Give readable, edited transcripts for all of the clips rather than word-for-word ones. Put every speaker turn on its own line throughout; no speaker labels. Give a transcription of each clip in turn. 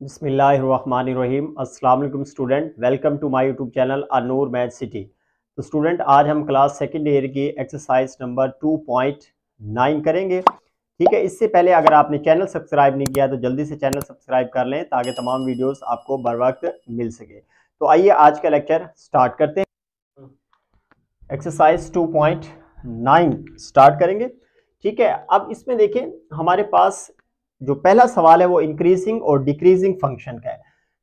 बिस्मिल्लाहिर्रहमानिर्रहीम। अस्सलाम वालेकुम student, welcome to my YouTube channel Anoor Math City. तो स्टूडेंट, आज हम क्लास सेकेंड ईयर की एक्सरसाइज नंबर 2.9 करेंगे। ठीक है, इससे पहले अगर आपने चैनल सब्सक्राइब नहीं किया तो जल्दी से चैनल सब्सक्राइब कर लें ताकि तमाम वीडियोस आपको बर वक्त मिल सके। तो आइए आज का लेक्चर स्टार्ट करते हैं। एक्सरसाइज 2.9 स्टार्ट करेंगे। ठीक है, अब इसमें देखें हमारे पास जो पहला सवाल है वो इंक्रीजिंग और डिक्रीजिंग फंक्शन का है।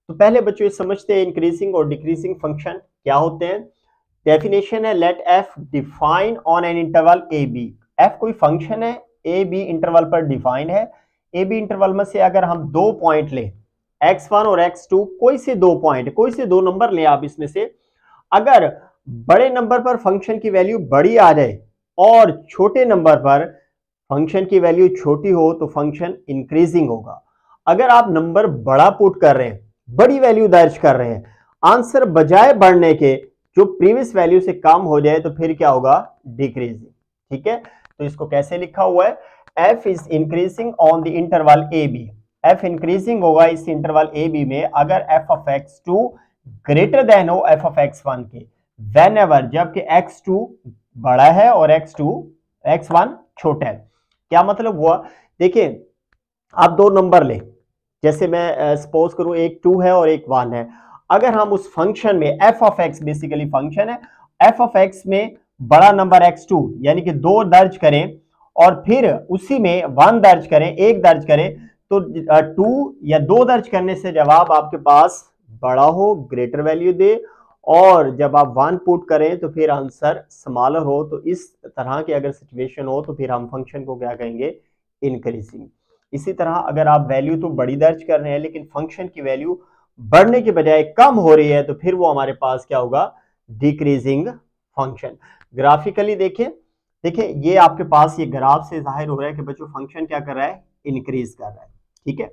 तो पहले बच्चों ये समझते हैं इंक्रीजिंग और डिक्रीजिंग फंक्शन क्या होते हैं। डेफिनेशन है, let f define on an interval a b. F कोई फंक्शन है, ए बी इंटरवल पर डिफाइन है। ए बी इंटरवल में से अगर हम दो पॉइंट लें, x1 और x2, कोई से दो पॉइंट, कोई से दो नंबर लें आप इसमें से, अगर बड़े नंबर पर फंक्शन की वैल्यू बड़ी आ जाए और छोटे नंबर पर फंक्शन की वैल्यू छोटी हो तो फंक्शन इंक्रीजिंग होगा। अगर आप नंबर बड़ा पुट कर रहे हैं, बड़ी वैल्यू दर्ज कर रहे हैं, आंसर बजाय बढ़ने के जो प्रीवियस वैल्यू से कम हो जाए तो फिर क्या होगा, डिक्रीजिंग। ठीक है, तो इसको कैसे लिखा हुआ है, f is increasing on the interval a b. F increasing होगा इस इंटरवल ए बी में अगर f of x two greater than हो एफ ऑफ एक्स वन के, वेन एवर, जबकि एक्स टू बड़ा है और एक्स वन छोटा है। क्या मतलब हुआ, देखिए आप दो नंबर ले, जैसे मैं सपोज करूं एक 2 है और एक 1 है। अगर हम उस फंक्शन में F of x basically function है, एफ ऑफ एक्स में बड़ा नंबर x2 यानी कि 2 दर्ज करें और फिर उसी में 1 दर्ज करें, 1 दर्ज करें, तो 2 या 2 दर्ज करने से जवाब आपके पास बड़ा हो, ग्रेटर वैल्यू दे, और जब आप 1 पुट करें तो फिर आंसर स्मॉलर हो। तो इस तरह की अगर सिचुएशन हो तो फिर हम फंक्शन को क्या कहेंगे, इंक्रीजिंग। इसी तरह अगर आप वैल्यू तो बड़ी दर्ज कर रहे हैं लेकिन फंक्शन की वैल्यू बढ़ने के बजाय कम हो रही है तो फिर वो हमारे पास क्या होगा, डिक्रीजिंग फंक्शन। ग्राफिकली देखें, देखिए ये आपके पास ये ग्राफ से जाहिर हो रहा है कि बच्चों फंक्शन क्या कर रहा है, इंक्रीज कर रहा है। ठीक है,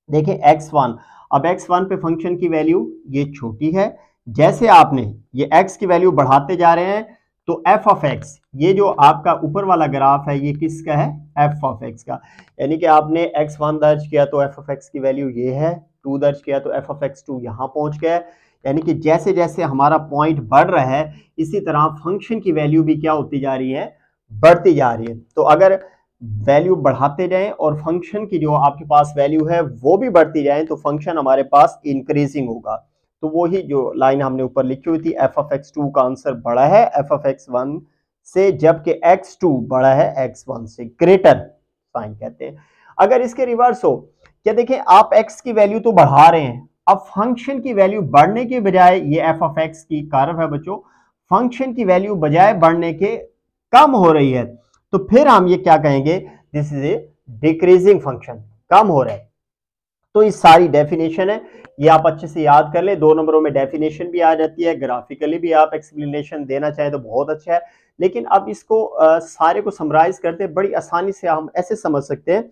देखिए x1, अब x1 पे फंक्शन की वैल्यू ये छोटी है, जैसे आपने ये x की वैल्यू बढ़ाते जा रहे हैं तो f ऑफ x, ये जो आपका ऊपर वाला ग्राफ है ये किसका है, f ऑफ x का। यानी कि आपने x1 दर्ज किया तो f ऑफ x की वैल्यू ये है, 2 दर्ज किया तो f ऑफ x2 यहां पहुंच गया। यानी कि जैसे जैसे हमारा पॉइंट बढ़ रहा है इसी तरह फंक्शन की वैल्यू भी क्या होती जा रही है, बढ़ती जा रही है। तो अगर वैल्यू बढ़ाते जाएं और फंक्शन की जो आपके पास वैल्यू है वो भी बढ़ती जाए तो फंक्शन हमारे पास इंक्रीजिंग होगा। तो वही जो लाइन हमने ऊपर लिखी हुई थी, एफ ऑफ एक्स टू का आंसर बड़ा है एफ ऑफ एक्स वन से, जबकि एक्स टू बड़ा है एक्स वन से, ग्रेटर साइन कहते हैं। अगर इसके रिवर्स हो, क्या देखें आप एक्स की वैल्यू तो बढ़ा रहे हैं, अब फंक्शन की वैल्यू बढ़ने के बजाय, ये एफ ऑफ एक्स की कर्व है बच्चों, फंक्शन की वैल्यू बजाय बढ़ने के कम हो रही है तो फिर हम ये क्या कहेंगे, this is a decreasing function, कम हो रहा है। तो ये सारी डेफिनेशन है, ये आप अच्छे से याद कर ले, 2 नंबरों में डेफिनेशन भी आ जाती है, ग्राफिकली भी आप एक्सप्लेनेशन देना चाहें तो बहुत अच्छा है। लेकिन अब इसको सारे को समराइज करते हैं, बड़ी आसानी से हम ऐसे समझ सकते हैं।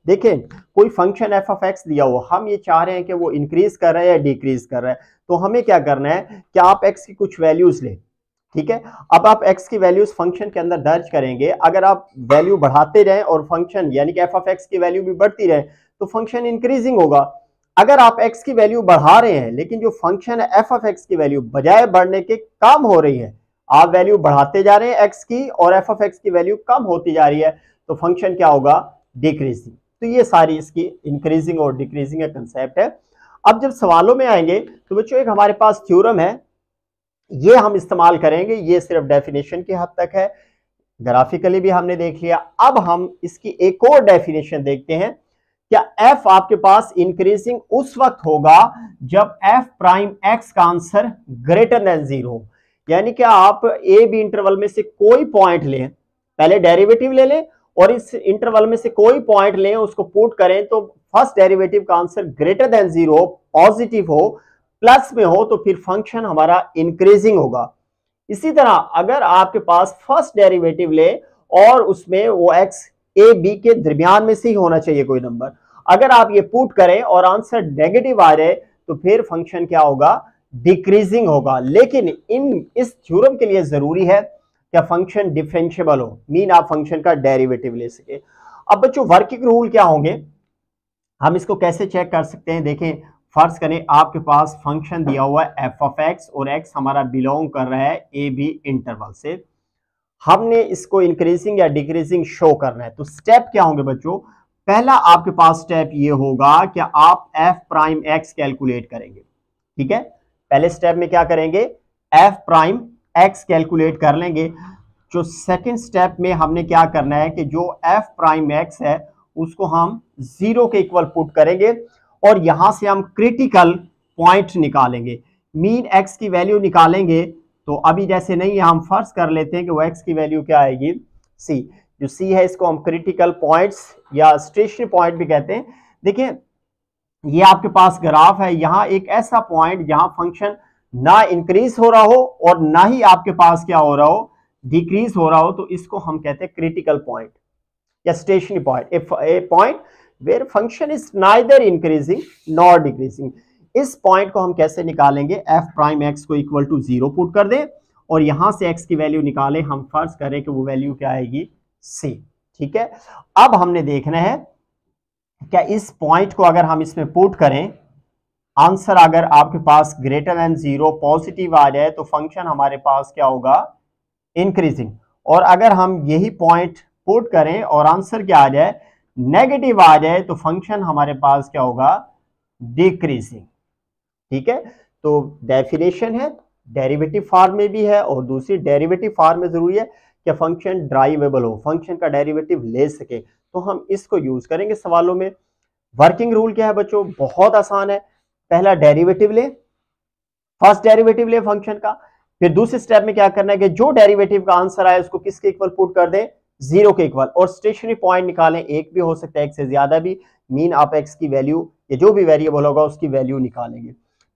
देखें कोई फंक्शन एफ ऑफ एक्स दिया हुआ, हम ये चाह रहे हैं कि वो इंक्रीज कर रहा है या डिक्रीज कर रहा है, तो हमें क्या करना है कि आप एक्स की कुछ वैल्यूज लें। ठीक है, अब आप x की वैल्यूज फंक्शन के अंदर दर्ज करेंगे, अगर आप वैल्यू बढ़ाते जाएं और फंक्शन यानी कि f ऑफ x की वैल्यू भी बढ़ती रहे तो फंक्शन इंक्रीजिंग होगा। अगर आप x की वैल्यू बढ़ा रहे हैं लेकिन जो फंक्शन है f ऑफ x की वैल्यू बजाय बढ़ने के कम हो रही है, आप वैल्यू बढ़ाते जा रहे हैं x की और f ऑफ x की वैल्यू कम होती जा रही है तो फंक्शन क्या होगा, डिक्रीजिंग। तो ये सारी इसकी इंक्रीजिंग और डिक्रीजिंग का कंसेप्ट है। अब जब सवालों में आएंगे तो बच्चों एक हमारे पास थ्योरम है, ये हम इस्तेमाल करेंगे, ये सिर्फ डेफिनेशन की हद तक है, ग्राफिकली भी हमने देख लिया। अब हम इसकी एक और डेफिनेशन देखते हैं, क्या f आपके पास इंक्रीजिंग उस वक्त होगा जब f प्राइम x का आंसर ग्रेटर देन 0 हो। यानी कि आप ए बी इंटरवल में से कोई पॉइंट लें, पहले डेरिवेटिव ले लें और इस इंटरवल में से कोई पॉइंट लें, उसको पुट करें तो फर्स्ट डेरिवेटिव का आंसर ग्रेटर देन 0 पॉजिटिव हो, प्लस में हो, तो फिर फंक्शन हमारा इंक्रीजिंग होगा। इसी तरह अगर आपके पास फर्स्ट डेरिवेटिव ले और उसमें वो x a b के दरमियान में से ही होना चाहिए कोई नंबर, अगर आप ये पुट करें और आंसर नेगेटिव आ जाए तो फिर फंक्शन क्या होगा, डिक्रीजिंग होगा। लेकिन इस थ्योरम के लिए जरूरी है कि फंक्शन डिफरेंशिएबल हो, मीन आप फंक्शन का डेरिवेटिव ले सके। अब बच्चों वर्किंग रूल क्या होंगे, हम इसको कैसे चेक कर सकते हैं, देखें फर्ज करें आपके पास फंक्शन दिया हुआ है एफ ऑफ एक्स और एक्स हमारा बिलोंग कर रहा है ए बी इंटरवल से, हमने इसको इंक्रीजिंग या डिक्रीजिंग शो करना है। तो स्टेप क्या होंगे बच्चों, पहला आपके पास स्टेप ये होगा कि आप एफ प्राइम एक्स कैलकुलेट करेंगे। ठीक है, पहले स्टेप में क्या करेंगे, एफ प्राइम एक्स कैलकुलेट कर लेंगे। जो सेकंड स्टेप में हमने क्या करना है कि जो एफ प्राइम एक्स है उसको हम 0 के इक्वल पुट करेंगे और यहां से हम क्रिटिकल पॉइंट निकालेंगे, मीन एक्स की वैल्यू निकालेंगे। तो अभी जैसे नहीं है, हम फर्ज कर लेते हैं कि वो एक्स की वैल्यू क्या आएगी, सी। जो सी है इसको हम क्रिटिकल पॉइंट्स या स्टेशनरी पॉइंट भी कहते हैं। देखिए ये आपके पास ग्राफ है, यहां एक ऐसा पॉइंट जहां फंक्शन ना इंक्रीज हो रहा हो और ना ही आपके पास क्या हो रहा हो, डिक्रीज हो रहा हो, तो इसको हम कहते हैं क्रिटिकल पॉइंट या stationary point, a point where function is neither increasing nor decreasing. इस पॉइंट को हम कैसे निकालेंगे, एफ प्राइम एक्स को इक्वल टू 0 पुट कर दें और यहां से एक्स की वैल्यू निकालें, हम फर्ज करें कि वो वैल्यू क्या आएगी, सी। ठीक है, अब हमने देखना है क्या इस पॉइंट को अगर हम इसमें पुट करें, आंसर अगर आपके पास ग्रेटर देन 0 पॉजिटिव आ जाए तो फंक्शन हमारे पास क्या होगा, इंक्रीजिंग। और अगर हम यही पॉइंट पुट करें और आंसर क्या आ जाए, नेगेटिव आ जाए, तो फंक्शन हमारे पास क्या होगा, डिक्रीजिंग। ठीक है, तो डेफिनेशन है, डेरिवेटिव फॉर्म में भी है और दूसरी डेरिवेटिव फॉर्म में जरूरी है कि फंक्शन ड्राइवेबल हो, फंक्शन का डेरिवेटिव ले सके, तो हम इसको यूज करेंगे सवालों में। वर्किंग रूल क्या है बच्चों, बहुत आसान है, पहला डेरिवेटिव ले, फर्स्ट डेरिवेटिव ले फंक्शन का, फिर दूसरे स्टेप में क्या करना है कि जो डेरिवेटिव का आंसर आए उसको किसके इक्वल पुट कर दें, 0 के इक्वल, और स्टेशनरी पॉइंट निकालें, एक भी हो सकता है एक से ज्यादा भी, मीन आप एक्स की वैल्यू या जो भी वेरिएबल होगा उसकी वैल्यू निकालेंगे।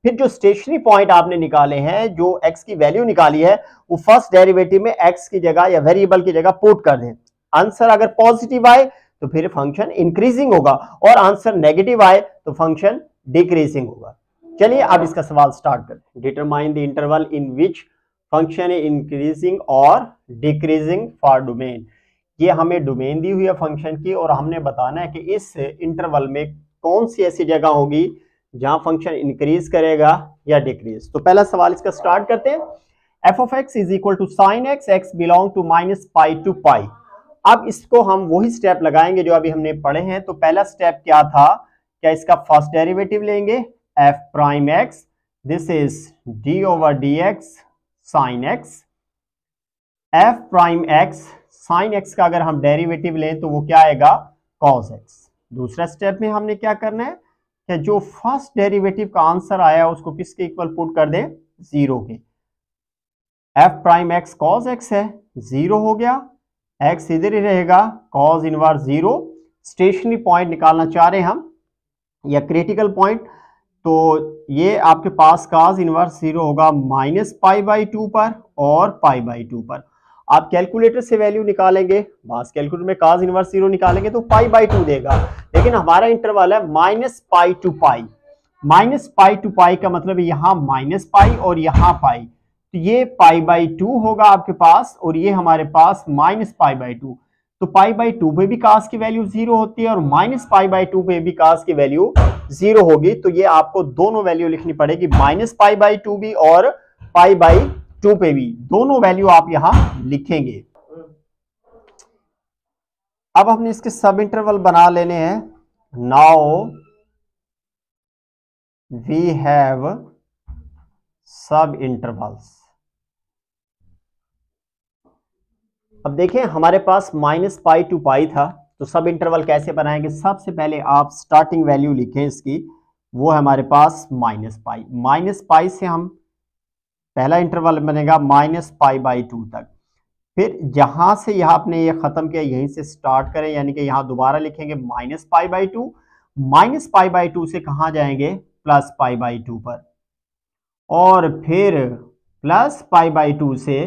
फिर जो स्टेशनरी पॉइंट आपने निकाले हैं, जो एक्स की वैल्यू निकाली है, वो फर्स्ट डेरिवेटिव में एक्स की जगह या वेरिएबल की जगह पुट कर दें। आंसर अगर पॉजिटिव आए तो फिर फंक्शन इंक्रीजिंग होगा और आंसर नेगेटिव आए तो फंक्शन डिक्रीजिंग होगा। चलिए अब इसका सवाल स्टार्ट करते हैं। Determine the interval in which function is increasing और डिक्रीजिंग फॉर डोमेन। ये हमें डोमेन दी हुई है फंक्शन की और हमने बताना है कि इस इंटरवल में कौन सी ऐसी जगह होगी जहां फंक्शन इंक्रीज करेगा या डिक्रीज। तो पहला सवाल इसका स्टार्ट करते हैं। F of X is equal to sine X, X belong to minus pi to pi. अब इसको हम वही स्टेप लगाएंगे जो अभी हमने पढ़े हैं। तो पहला स्टेप क्या था, क्या इसका फर्स्ट डेरिवेटिव लेंगे, F prime X, this is D over D x sine x, F prime x sine x का अगर हम डेरिवेटिव लें तो वो क्या आएगा, कॉस एक्स। दूसरा स्टेप में हमने क्या करना है कि जो फर्स्ट डेरिवेटिव का आंसर आया उसको किसके इक्वल पुट कर दें, 0 के। F prime x cos x है, 0 हो गया, एक्स इधर ही रहेगा, कॉस इनवर्स 0। स्टेशनरी पॉइंट निकालना चाह रहे हैं हम या क्रिटिकल पॉइंट, तो ये आपके पास कॉस इनवर्स 0 होगा माइनस पाई बाई 2 पर और पाई बाई 2 पर। आप कैलकुलेटर से वैल्यू निकालेंगे, बास कैलकुलेटर में कॉस इनवर्स 0 निकालेंगे तो पाई बाई 2 देगा, लेकिन हमारा इंटरवल है minus pi to pi. Minus pi to pi का मतलब यहाँ माइनस पाई और यहाँ पाई, तो ये पाई बाई 2 होगा आपके पास और ये हमारे पास माइनस पाई बाई 2। तो पाई बाई 2 पे भी कास की वैल्यू 0 होती है और माइनस पाई बाई 2 पे भी कास की वैल्यू 0 होगी। तो ये आपको दोनों वैल्यू लिखनी पड़ेगी, माइनस पाई बाई 2 भी और पाई बाई 2 पे भी, दोनों वैल्यू आप यहां लिखेंगे। अब हमने इसके सब इंटरवल बना लेने हैं। नाउ वी हैव सब इंटरवल्स। अब देखें हमारे पास माइनस पाई टू पाई था, तो सब इंटरवल कैसे बनाएंगे। सबसे पहले आप स्टार्टिंग वैल्यू लिखें इसकी, वो है हमारे पास माइनस पाई। माइनस पाई से हम पहला इंटरवल बनेगा माइनस पाई बाई 2 तक। फिर जहां से यहां आपने ये खत्म किया यहीं से स्टार्ट करें, यानी कि यहां दोबारा लिखेंगे minus pi by 2। Minus pi by 2 से कहां जाएंगे, प्लस पाई बाई 2 पर, और फिर प्लस पाई बाई 2 से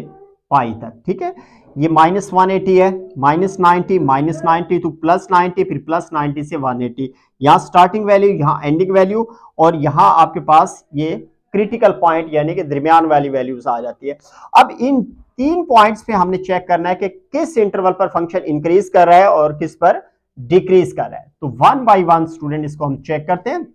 पाई तक। ठीक है, ये माइनस 180 है, माइनस 90, माइनस 90 तो प्लस 90, फिर प्लस 90 से 180। यहाँ स्टार्टिंग वैल्यू, यहाँ एंडिंग वैल्यू, और यहाँ आपके पास ये क्रिटिकल पॉइंट यानी कि दरमियान वाली वैल्यूज आ जाती है। अब इन 3 पॉइंट्स पे हमने चेक करना है कि किस इंटरवल पर फंक्शन इंक्रीज कर रहा है और किस पर डिक्रीज कर रहा है। तो 1/1 स्टूडेंट इसको हम चेक करते हैं।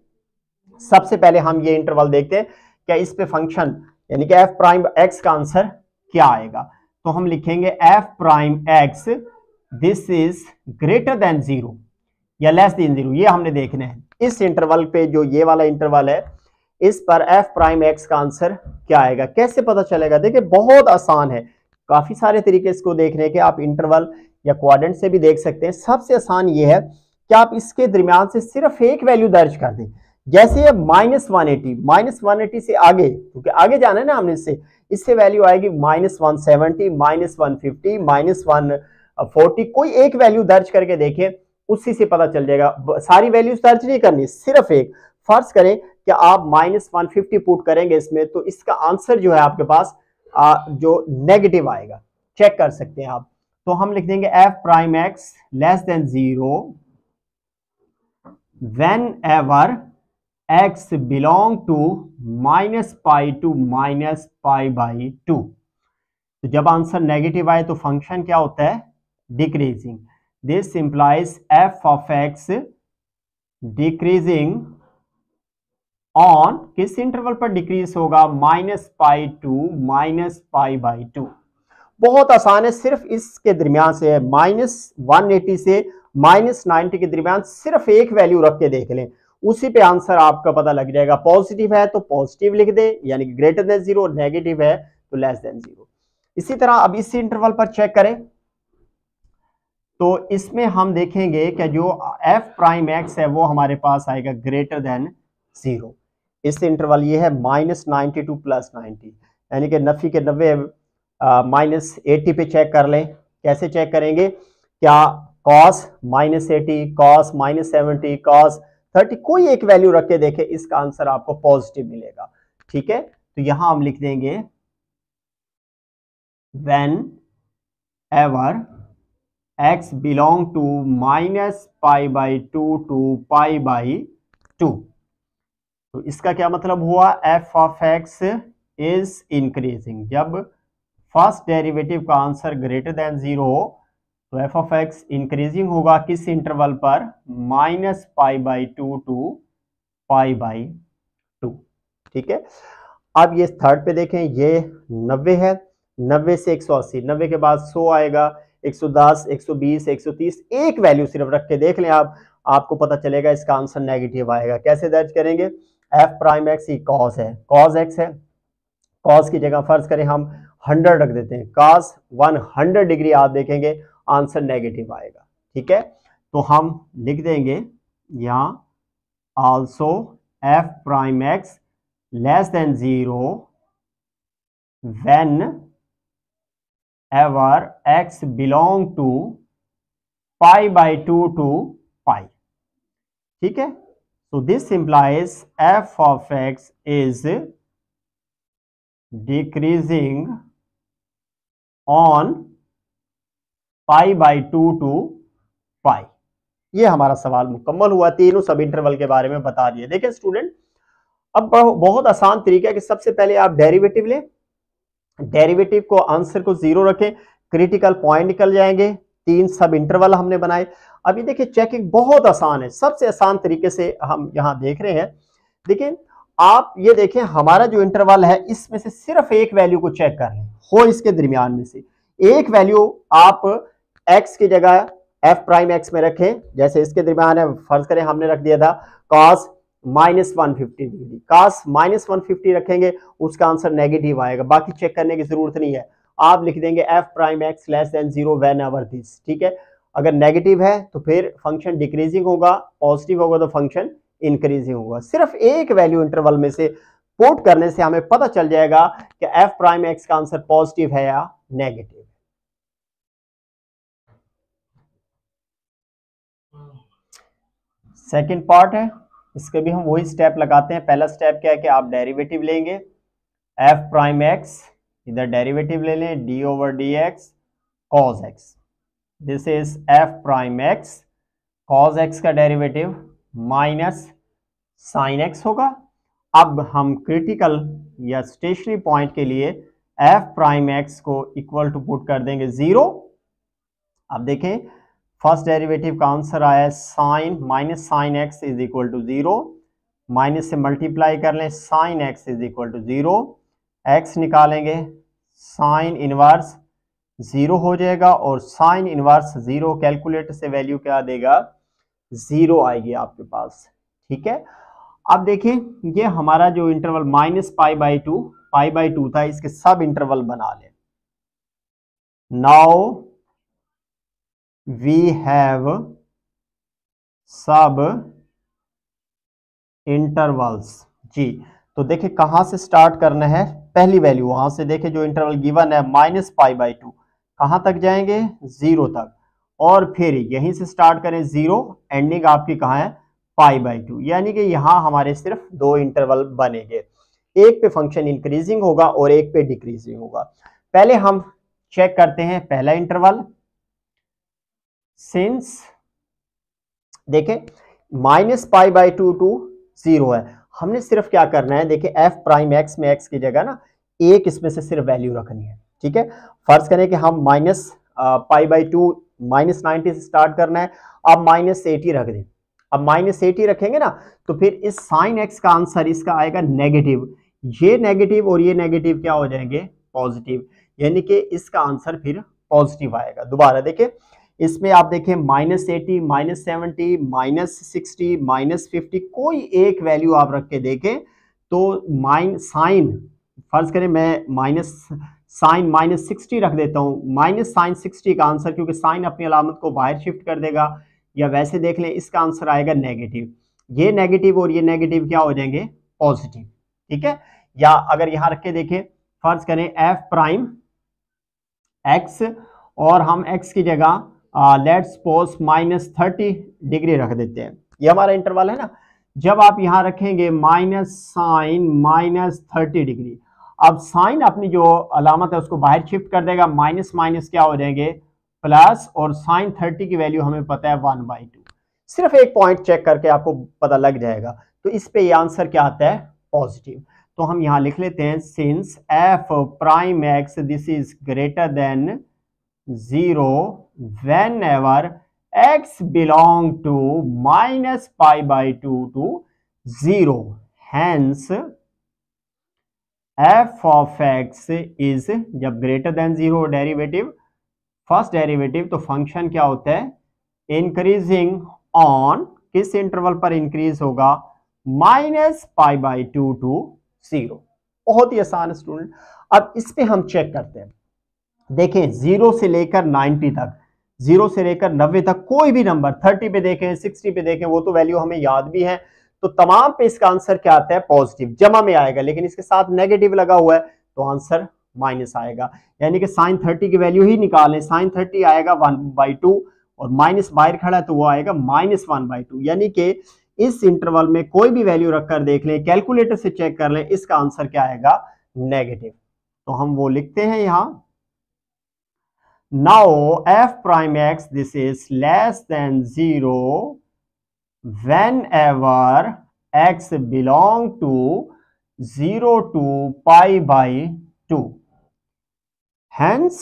सबसे पहले हम ये इंटरवल देखते हैं क्या इस पे फंक्शन यानी कि एफ प्राइम एक्स का आंसर क्या आएगा। तो हम लिखेंगे F prime X this is greater than 0 या लेस देन 0, ये हमने देखना है। इस इंटरवल पे जो ये वाला इंटरवल है इस पर एफ प्राइम एक्स का आंसर क्या आएगा, कैसे पता चलेगा। देखिए बहुत आसान है, काफी सारे तरीके इसको देखने के, आप इंटरवल या क्वाड्रेंट से भी देख सकते हैं। सबसे आसान ये है कि आप इसके दरमियान से सिर्फ एक वैल्यू दर्ज कर दें। जैसे -180 से आगे, क्योंकि आगे जाना है ना हमने, इससे वैल्यू आएगी -170, -150, -140, कोई एक वैल्यू दर्ज करके देखें, उसी से पता चल जाएगा। सारी वैल्यूज दर्ज नहीं करनी, सिर्फ एक। फर्ज करें कि आप -150 पुट करेंगे इसमें, तो इसका आंसर जो है आपके पास जो नेगेटिव आएगा, चेक कर सकते हैं आप। तो हम लिख देंगे F prime X less than 0 whenever x belong to -π to -π/2। तो जब आंसर नेगेटिव आए तो फंक्शन क्या होता है, decreasing. This implies f of x decreasing on किस इंटरवल पर डिक्रीज होगा, -π to -π/2। बहुत आसान है, सिर्फ इसके दरमियान से है, -180 से -90 के दरमियान सिर्फ एक वैल्यू रख के देख लें, उसी पे आंसर आपका पता लग जाएगा। पॉजिटिव है तो पॉजिटिव लिख दे यानी कि ग्रेटर देन 0, नेगेटिव है तो लेस देन 0। इसी तरह अब इस इंटरवल पर चेक करें तो इसमें हम देखेंगे कि जो एफ प्राइम एक्स है वो हमारे पास आएगा ग्रेटर देन 0। इस इंटरवल ये है -90 to +90, यानी कि नफी के 90 -80 पे चेक कर लें। कैसे चेक करेंगे, क्या cos -80, cos -70, cos 30, कोई एक वैल्यू रख के देखें, इसका आंसर आपको पॉजिटिव मिलेगा। ठीक है, तो यहां हम लिख देंगे whenever x belong to -π/2 to π/2। तो इसका क्या मतलब हुआ, f of x is increasing. जब फर्स्ट डेरिवेटिव का आंसर ग्रेटर देन 0 हो तो एफ ऑफ एक्स इंक्रीजिंग होगा किस इंटरवल पर, -π/2 to π/2। ठीक है, अब ये थर्ड पे देखें, ये 90 है, 90 से 180, 90 के बाद 100 आएगा, 110, 120, 130, एक वैल्यू सिर्फ रख के देख लें आप, आपको पता चलेगा इसका आंसर नेगेटिव आएगा। कैसे दर्ज करेंगे, एफ प्राइम एक्स ही कॉस है, कॉस एक्स है, कॉस की जगह फर्ज करें हम 100 रख देते हैं, cos 100 डिग्री आप देखेंगे आंसर नेगेटिव आएगा। ठीक है, तो हम लिख देंगे यहां also F prime X less than 0 whenever x belong to π/2 to π। ठीक है, so this implies f of x is decreasing on π/2 to π। ये हमारा सवाल मुकम्मल हुआ, तीनों सब इंटरवल के बारे में बता दिए। देखिए स्टूडेंट, अब बहुत आसान तरीका है कि सबसे पहले आप डेरिवेटिव लें, डेरिवेटिव को आंसर को 0 रखें, क्रिटिकल पॉइंट निकल जाएंगे। तीन सब इंटरवल हमने बनाए। अभी देखिए चेकिंग बहुत आसान है, सबसे आसान तरीके से हम यहां देख रहे हैं। देखिए आप ये देखें, हमारा जो इंटरवल है इसमें से सिर्फ एक वैल्यू को चेक कर लें, हो इसके दरमियान में से एक वैल्यू आप x की जगह f प्राइम x में रखें। जैसे इसके दरमियान है, फर्ज करें हमने रख दिया था cos -150 डिग्री, cos -150 रखेंगे, उसका आंसर नेगेटिव आएगा, बाकी चेक करने की जरूरत नहीं है। आप लिख देंगे F prime X less than 0 when ever this. ठीक है, अगर नेगेटिव है तो फिर फंक्शन डिक्रीजिंग होगा, पॉजिटिव होगा तो फंक्शन इंक्रीजिंग होगा। सिर्फ एक वैल्यू इंटरवल में से पुट करने से हमें पता चल जाएगा कि एफ प्राइम एक्स का आंसर पॉजिटिव है या नेगेटिव। सेकंड पार्ट है, इसके भी हम वही स्टेप लगाते हैं। पहला स्टेप क्या है कि आप डेरिवेटिव लेंगे, एफ प्राइम एक्स, इधर डेरिवेटिव ले लें d/dx cos x। This is F prime x, cos x का डेरिवेटिव माइनस साइन x होगा। अब हम क्रिटिकल या स्टेशनरी पॉइंट के लिए एफ प्राइम एक्स को इक्वल टू पुट कर देंगे 0। अब देखें फर्स्ट डेरिवेटिव का आंसर आया sine minus sine x is equal to 0, minus से मल्टीप्लाई कर लें, sine x is equal to 0, x निकालेंगे, साइन इनवर्स 0 हो जाएगा और साइन इनवर्स 0 कैलकुलेटर से वैल्यू क्या देगा, 0 आएगी आपके पास। ठीक है, अब देखिए ये हमारा जो interval minus pi by to था, इसके सब इंटरवल बना ले। नाउ वी हैव सब इंटरवल्स जी। तो देखिए कहां से स्टार्ट करना है, पहली वैल्यू वहां से देखें जो इंटरवल गिवन है माइनस पाई बाई टू, कहां तक जाएंगे, 0 तक, और फिर यहीं से स्टार्ट करें 0, एंडिंग आपकी कहां है, पाई बाई टू, यानी कि यहां हमारे सिर्फ 2 इंटरवल बनेंगे, एक पे फंक्शन इंक्रीजिंग होगा और एक पे डिक्रीजिंग होगा। पहले हम चेक करते हैं पहला इंटरवल, सिंस देखें minus pi by two to 0 है, हमने सिर्फ क्या करना है, देखिए एफ प्राइम एक्स में एक्स की जगह ना एक इसमें से सिर्फ वैल्यू रखनी है। ठीक है, फर्ज करें कि हम minus pi by to minus 90 से स्टार्ट करना है, अब माइनस 80 रख दें। अब माइनस 80 रखेंगे ना तो फिर इस साइन एक्स का आंसर इसका आएगा नेगेटिव, ये नेगेटिव और ये नेगेटिव क्या हो जाएंगे, पॉजिटिव, यानी कि इसका आंसर फिर पॉजिटिव आएगा। दोबारा देखें, इसमें आप देखें माइनस 80, माइनस 70, माइनस 60, माइनस 50, कोई एक वैल्यू आप रख के देखें तो साइन फर्ज करें मैं माइनस साइन माइनस 60 रख देता हूं, माइनस साइन 60 का आंसर, क्योंकि साइन अपनी अलामत को बाहर शिफ्ट कर देगा, या वैसे देख लें इसका आंसर आएगा नेगेटिव, ये नेगेटिव और ये नेगेटिव क्या हो जाएंगे, पॉजिटिव। ठीक है, या अगर यहां रख के देखें, फर्ज करें एफ प्राइम एक्स और हम एक्स की जगह लेट्स सपोज माइनस 30 डिग्री रख देते हैं, ये हमारा इंटरवल है ना। जब आप यहां रखेंगे माइनस साइन माइनस 30 डिग्री, अब साइन अपनी जो अलामत है उसको बाहर शिफ्ट कर देगा, माइनस माइनस क्या हो जाएंगे, प्लस, और साइन 30 की वैल्यू हमें पता है 1/2। सिर्फ एक पॉइंट चेक करके आपको पता लग जाएगा, तो इस पे ये आंसर क्या आता है, पॉजिटिव। तो हम यहां लिख लेते हैं since f prime X this is greater than 0 whenever x belong to minus पाई/2 to 0, hence f of x is, जब greater than 0 derivative first derivative, तो फंक्शन क्या होता है, इंक्रीजिंग ऑन, किस इंटरवल पर इंक्रीज होगा, माइनस पाई/2 टू 0। बहुत ही आसान है स्टूडेंट। अब इस पे हम चेक करते हैं, देखें 0 से लेकर 90 तक, 0 से लेकर 90 तक कोई भी नंबर, 30 पे देखें 60 पे देखें, वो तो वैल्यू हमें याद भी है, तो तमाम पे इसका आंसर क्या आता है, पॉजिटिव, जमा में आएगा, लेकिन इसके साथ नेगेटिव लगा हुआ है तो आंसर माइनस आएगा, यानी कि साइन 30 की वैल्यू ही निकालें, साइन 30 आएगा 1/2 और माइनस बाहर खड़ा है तो वो आएगा माइनस 1/2, यानी कि इस इंटरवल में कोई भी वैल्यू रखकर देख लें, कैलकुलेटर से चेक कर लें, इसका आंसर क्या आएगा, नेगेटिव। तो हम वो लिखते हैं यहां, now f prime x this is less than 0 whenever x belong to 0 to पाई/2, hence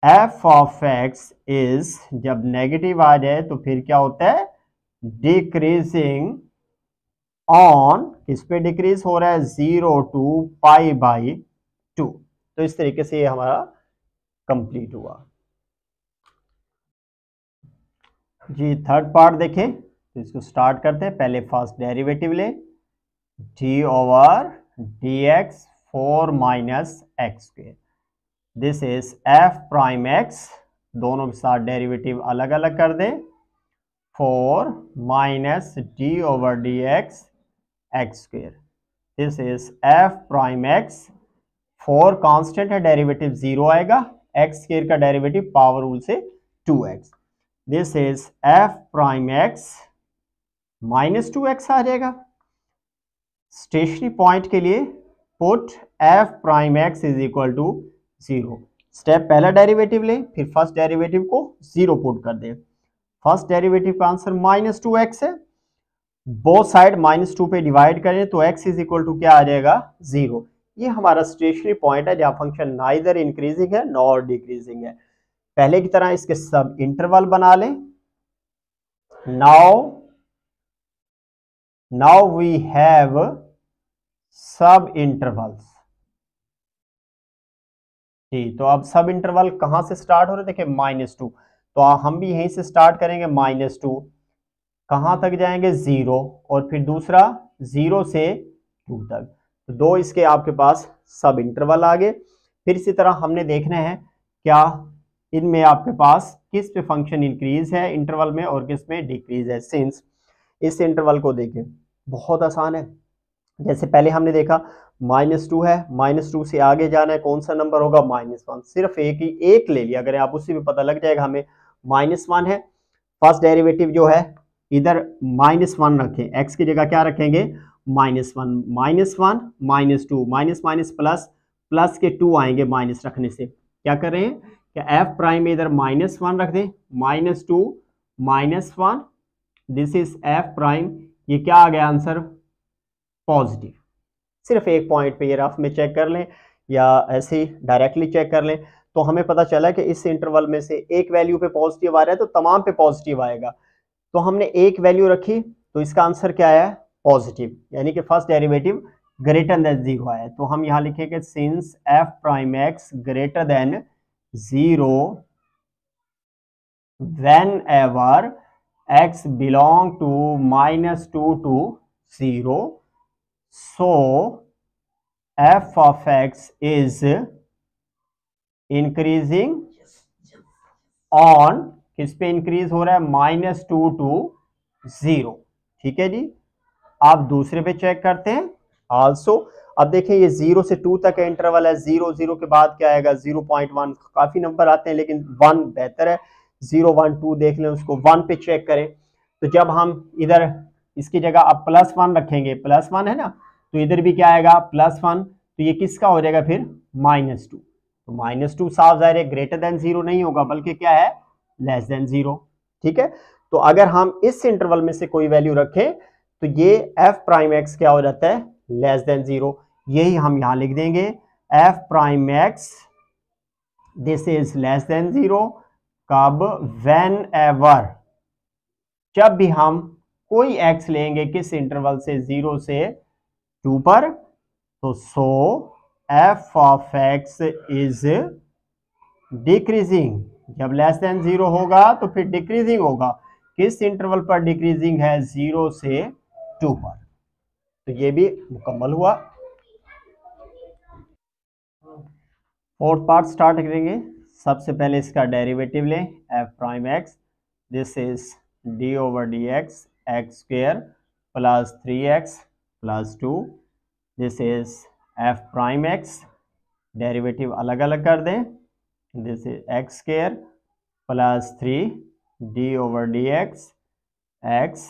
f of x is, जब नेगेटिव आ जाए तो फिर क्या होता है, डिक्रीजिंग ऑन, किस पे डिक्रीज हो रहा है, 0 to पाई/2। तो इस तरीके से ये हमारा कंप्लीट हुआ जी। थर्ड पार्ट देखें, तो इसको स्टार्ट करते हैं, पहले फर्स्ट डेरिवेटिव ले, D over D x 4 minus x square, this is F prime x, दोनों के साथ डेरिवेटिव अलग अलग कर दें, 4 minus D over D x x square, this is F prime x, 4 constant है, डेरिवेटिव 0 आएगा, एक्स स्क्वायर का डेरिवेटिव पावर रूल से 2x, this is F prime x minus 2x आ जाएगा। स्टेशनरी पॉइंट के लिए put F prime x is equal to 0, step पहला derivative ले, फिर फर्स्ट डेरिवेटिव को 0 पुट कर दे, फर्स्ट डेरिवेटिव का आंसर माइनस 2x है, बोथ साइड -2 पे डिवाइड करें तो x इज इक्वल टू क्या आ जाएगा, 0। ये हमारा स्टेशनरी पॉइंट है जहां फंक्शन नाइदर इंक्रीजिंग है नॉर डिक्रीजिंग है। पहले की तरह इसके सब इंटरवल बना लें। नाउ वी हैव सब इंटरवल्स। जी, तो अब सब इंटरवल कहां से स्टार्ट हो रहे हैं, देखिए -2, तो हम भी यहीं से स्टार्ट करेंगे। -2 कहां तक जाएंगे, 0, और फिर दूसरा 0 से 2 तक। तो दो इसके आपके पास सब इंटरवल आ गए। फिर इसी तरह हमने देखना है क्या इनमें आपके पास किस पे फंक्शन इंक्रीज है इंटरवल में और किस में डिक्रीज है। सिंस इस इंटरवल को देखें, बहुत आसान है। जैसे पहले हमने देखा -2 है, -2 से आगे जाना है, कौन सा नंबर होगा, -1। सिर्फ एक ले लिया, अगर आप उसी में पता लग जाएगा हमें -1 है। फर्स्ट डेरिवेटिव जो है इधर -1 रखें, x की जगह क्या रखेंगे, -1, -1 -2, माइनस माइनस प्लस, प्लस के 2 आएंगे माइनस रखने से। क्या कर रहे हैं, क्या एफ प्राइम में इधर -1 रख दें, -2 -1, दिस इज एफ प्राइम। ये क्या आ गया आंसर, पॉजिटिव। सिर्फ एक पॉइंट पे ये रफ में चेक कर लें या ऐसे ही डायरेक्टली चेक कर लें, तो हमें पता चला कि इस इंटरवल में से एक वैल्यू पे पॉजिटिव आ रहा है तो तमाम पे पॉजिटिव आएगा। तो हमने एक वैल्यू रखी तो इसका आंसर क्या आया, पॉजिटिव, यानी कि फर्स्ट डेरिवेटिव ग्रेटर देन 0 आया। तो हम यहां लिखेंगे since f prime x greater than 0 whenever x belong to -2 to 0, so f of x is increasing on, किस पे इंक्रीज हो रहा है, -2 to 0। ठीक है जी, आप दूसरे पे चेक करते हैं आल्सो। अब देखें ये 0 से 2 तक का इंटरवल है, 0 0 के बाद क्या आएगा, 0.1। काफी नंबर आते हैं लेकिन 1 बेहतर है। 0 1 2 देख लें, उसको 1 पे चेक करें। तो जब हम इधर इसकी जगह अब +1 रखेंगे, +1 है ना, तो इधर भी क्या आएगा, +1, तो ये किसका हो जाएगा फिर, -2। तो -2 साफ जाहिर है ग्रेटर देन 0 नहीं होगा, बल्कि क्या है, लेस देन 0। ठीक है, तो अगर हम इस इंटरवल में से कोई वैल्यू रखें तो ये f प्राइम एक्स क्या हो जाता है, लेस देन 0। यही हम यहां लिख देंगे, f prime X this is less than 0। कब, वेन एवर, जब भी हम कोई x लेंगे किस इंटरवल से, 0 से 2 पर, तो सो f of x is decreasing. जब लेस देन 0 होगा तो फिर डिक्रीजिंग होगा। किस इंटरवल पर डिक्रीजिंग है, 0 से 2 पर। तो ये भी मुकम्मल हुआ। फोर्थ पार्ट स्टार्ट करेंगे। सबसे पहले इसका डेरिवेटिव लें, F prime X, this is d/dx X square plus 3x plus 2, this is F prime X. Derivative अलग अलग कर दें, this is X square plus 3 d/dx X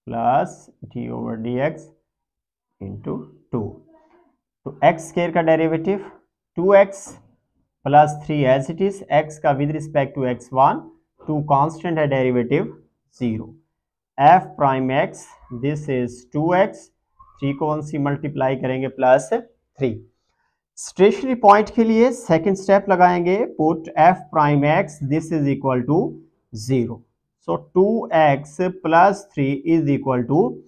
plus d/dx into 2। तो एक्स स्क्वायर का derivative 2x plus 3 as it is, x का with respect to x1, 2 constant है, derivative 0। f prime x this is 2x, 3 को 1 से multiply करेंगे plus 3। Stationery point के लिए second step लगाएंगे, put f prime x this is equal to 0। So 2x plus 3 is equal to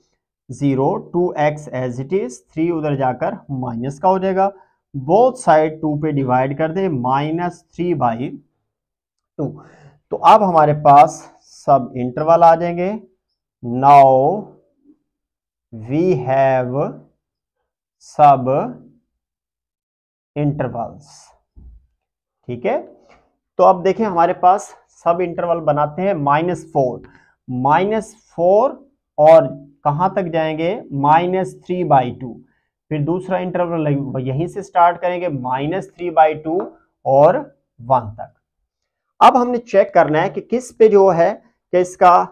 0, 2x as it is, 3 उधर जाकर minus का हो जाएगा। बोथ साइड 2 पे डिवाइड कर दे, -3/2। तो अब हमारे पास सब इंटरवल आ जाएंगे। नाउ वी हैव सब इंटरवल्स। ठीक है, तो अब देखें हमारे पास सब इंटरवल बनाते हैं, -4 और कहां तक जाएंगे, -3/2। फिर दूसरा इंटरवल यहीं से स्टार्ट करेंगे, -3/2 और 1 तक। अब हमने चेक करना है कि किस पे जो है कि इसका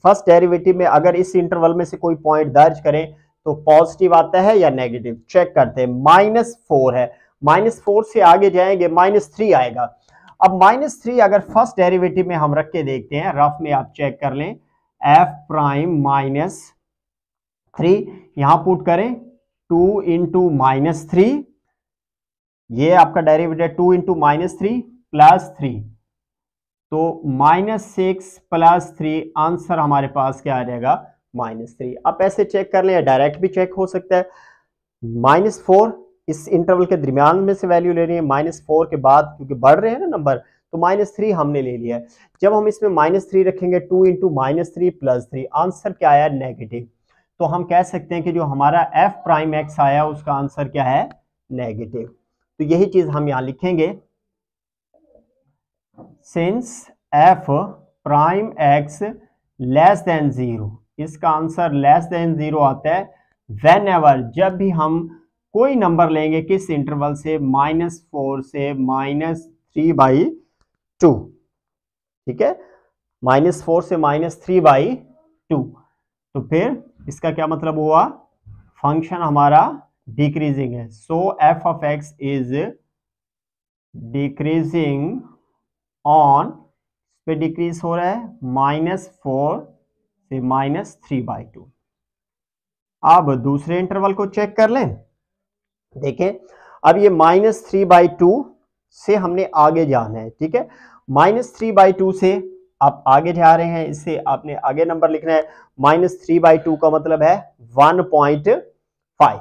फर्स्ट डेरिवेटिव में अगर इस इंटरवल में से कोई पॉइंट दर्ज करें तो पॉजिटिव आता है या नेगेटिव। चेक करते हैं, -4 है, -4 से आगे जाएंगे -3 आएगा। अब -3 अगर फर्स्ट डेरिवेटिव में हम रख के देखते हैं, रफ में आप चेक कर लें, f प्राइम -3 यहां पुट करें, 2 इंटू -3, ये आपका डेरिवेटिव 2 इंटू -3 प्लस 3, तो -6 + 3 आंसर हमारे पास क्या आ जाएगा, -3। आप ऐसे चेक कर लें या डायरेक्ट भी चेक हो सकता है। -4 इस इंटरवल के दरमियान में से वैल्यू ले रही है, -4 के बाद क्योंकि बढ़ रहे हैं ना नंबर, तो -3 हमने ले लिया है। जब हम इसमें -3 रखेंगे, 2 × -3 + 3 आंसर क्या आया, नेगेटिव। तो हम कह सकते हैं कि जो हमारा f' आया उसका आंसर क्या है, नेगेटिव। तो यही चीज हम यहां लिखेंगे, सिंस f' लेस देन 0, इसका आंसर लेस देन 0 आता है वेन एवर, जब भी हम कोई नंबर लेंगे किस इंटरवल से, -4 से -3/2। ठीक है, -4 से -3/2। तो फिर इसका क्या मतलब हुआ, फंक्शन हमारा डिक्रीजिंग है। सो f(x) इज डिक्रीजिंग ऑन, पे डिक्रीज हो रहा है -4 से -3/2। अब दूसरे इंटरवल को चेक कर लें। देखें, अब ये -3/2 से हमने आगे जाना है। ठीक है, -3/2 से आप आगे जा रहे हैं, इससे आपने आगे नंबर लिखना है। -3/2 का मतलब है 1.5।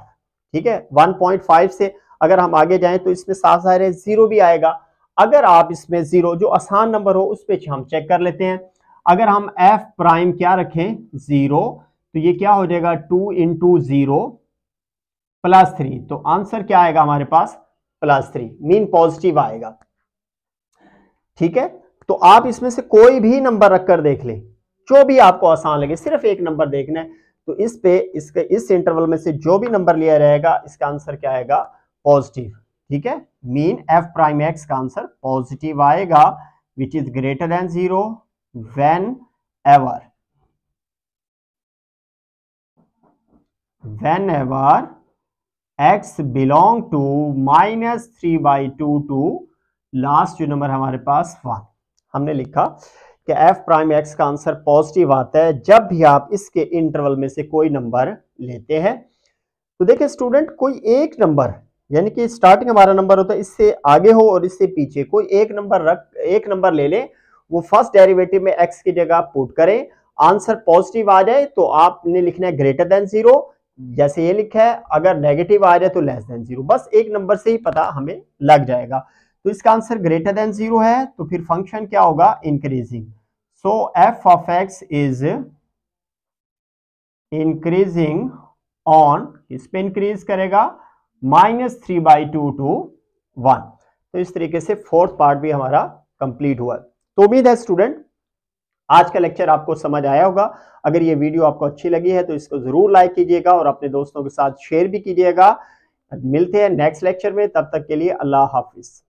ठीक है, 1.5 से अगर हम आगे जाएं तो इसमें साफ ज़ाहिर है 0 भी आएगा। अगर आप इसमें 0 जो आसान नंबर हो उस पे हम चेक कर लेते हैं। अगर हम f' क्या रखें, 0, तो ये क्या हो जाएगा, 2 × 0 + 3। तो आंसर क्या आएगा हमारे पास, +3, मीन पॉजिटिव आएगा। ठीक है, तो आप इसमें से कोई भी नंबर रखकर देख लें, जो भी आपको आसान लगे, सिर्फ एक नंबर देखना है। तो इस पे इसके इस इंटरवल में से जो भी नंबर लिया रहेगा इसका आंसर क्या आएगा, पॉजिटिव। ठीक है, मीन f'(x) का आंसर पॉजिटिव आएगा, which is greater than 0 whenever x belong to -3/2 to last जो नंबर हमारे पास 1। हमने लिखा कि f'(x) का आंसर पॉजिटिव आता है जब भी आप इसके इंटरवल में से कोई नंबर लेते हैं। तो देखिए स्टूडेंट, कोई एक नंबर, यानी कि स्टार्टिंग हमारा नंबर होता है, इससे आगे हो और इससे पीछे कोई एक नंबर ले लें, वो फर्स्ट डेरिवेटिव में x की जगह पुट करें, आंसर पॉजिटिव आ जाए तो आपने लिखना है ग्रेटर देन 0, जैसे ये लिखा है। अगर नेगेटिव आ जाए तो लेस देन 0। बस एक नंबर से ही पता हमें लग जाएगा। तो इसका आंसर ग्रेटर देन 0 है, तो फिर फंक्शन क्या होगा, increasing. So f(x) is increasing on, इस पे इंक्रीज करेगा -3/2 टू 1। तो इस तरीके से फोर्थ पार्ट भी हमारा कंप्लीट हुआ। तो उम्मीद है स्टूडेंट आज का लेक्चर आपको समझ आया होगा। अगर ये वीडियो आपको अच्छी लगी है तो इसको जरूर लाइक कीजिएगा और अपने दोस्तों के साथ शेयर भी कीजिएगा। मिलते हैं नेक्स्ट लेक्चर में, तब तक के लिए अल्लाह हाफिज।